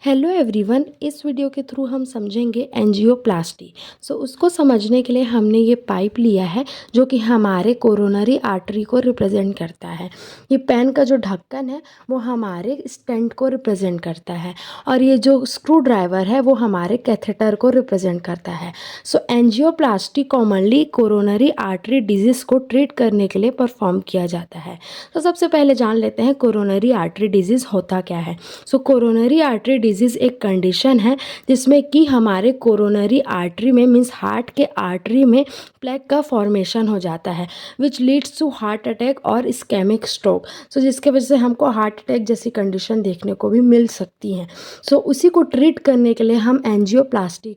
Hello everyone, इस video के through हम समझेंगे एंजियोप्लास्टी। उसको समझने के लिए हमने ये पाइप लिया है जो कि हमारे कोरोनरी आर्टरी को रिप्रेजेंट करता है। ये पेन का जो ढक्कन है वो हमारे स्टेंट को रिप्रेजेंट करता है और ये जो स्क्रू ड्राइवर है वो हमारे कैथेटर को रिप्रेजेंट करता है। Angioplasty commonly coronary artery disease को ट्रीट करने के लिए परफॉर्म किया जाता है। सबसे पहले जान लेते हैं कोरोनरी आर्टरी डिजीज़ होता क्या है। कोरोनरी आर्टरी डिजीज़ एक कंडीशन है जिसमें कि हमारे कोरोनरी आर्टरी में मीन्स हार्ट के आर्टरी में प्लेक का फॉर्मेशन हो जाता है which leads to heart attack और इस्केमिक स्ट्रोक। जिसके वजह से हमको हार्ट अटैक जैसी कंडीशन देखने को भी मिल सकती हैं। उसी को ट्रीट करने के लिए हम एंजियोप्लास्टी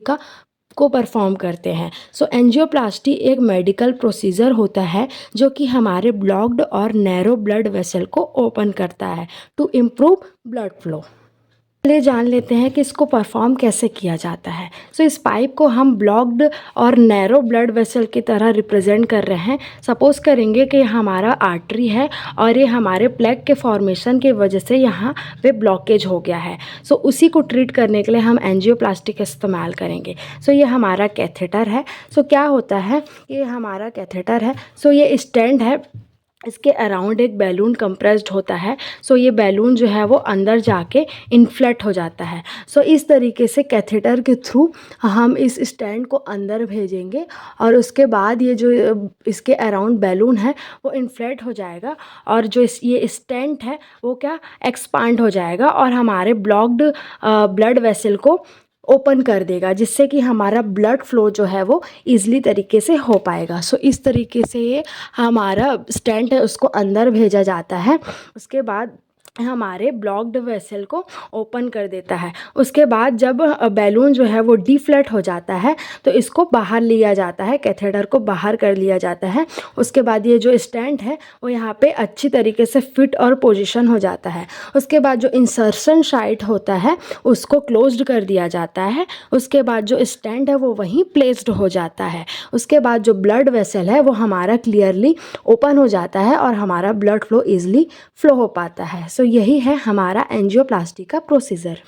को परफॉर्म करते हैं। एंजियोप्लास्टी एक मेडिकल प्रोसीजर होता है जो कि हमारे ब्लॉक्ड और नैरो ब्लड वेसल को ओपन करता है टू इम्प्रूव ब्लड फ्लो। चलिए जान लेते हैं कि इसको परफॉर्म कैसे किया जाता है। इस पाइप को हम ब्लॉक्ड और नैरो ब्लड वेसल की तरह रिप्रेजेंट कर रहे हैं। सपोज करेंगे कि हमारा आर्टरी है और ये हमारे प्लेक के फॉर्मेशन की वजह से यहाँ पे ब्लॉकेज हो गया है। उसी को ट्रीट करने के लिए हम एंजियोप्लास्टी का इस्तेमाल करेंगे। ये हमारा कैथेटर है। क्या होता है, ये हमारा कैथेटर है। ये स्टैंड है, इसके अराउंड एक बैलून कंप्रेस्ड होता है। ये बैलून जो है वो अंदर जाके इन्फ्लेट हो जाता है। इस तरीके से कैथेटर के थ्रू हम इस स्टैंड को अंदर भेजेंगे और उसके बाद ये जो इसके अराउंड बैलून है वो इन्फ्लेट हो जाएगा और जो ये स्टैंड है वो क्या एक्सपांड हो जाएगा और हमारे ब्लॉक्ड ब्लड वेसल को ओपन कर देगा, जिससे कि हमारा ब्लड फ्लो जो है वो ईज़िली तरीके से हो पाएगा। इस तरीके से ये हमारा स्टेंट है उसको अंदर भेजा जाता है। उसके बाद हमारे ब्लॉक्ड वेसल को ओपन कर देता है। उसके बाद जब बैलून जो है वो डिफ्लेट हो जाता है तो इसको बाहर लिया जाता है, कैथेटर को बाहर कर लिया जाता है। उसके बाद ये जो स्टैंड है वो यहाँ पे अच्छी तरीके से फिट और पोजीशन हो जाता है। उसके बाद जो इंसर्शन साइट होता है उसको क्लोज्ड कर दिया जाता है। उसके बाद जो स्टैंड है वो वहीं प्लेस्ड हो जाता है। उसके बाद जो ब्लड वेसल है वो हमारा क्लियरली ओपन हो जाता है और हमारा ब्लड फ्लो ईजिली फ्लो हो पाता है। यही है हमारा एंजियोप्लास्टी का प्रोसीजर।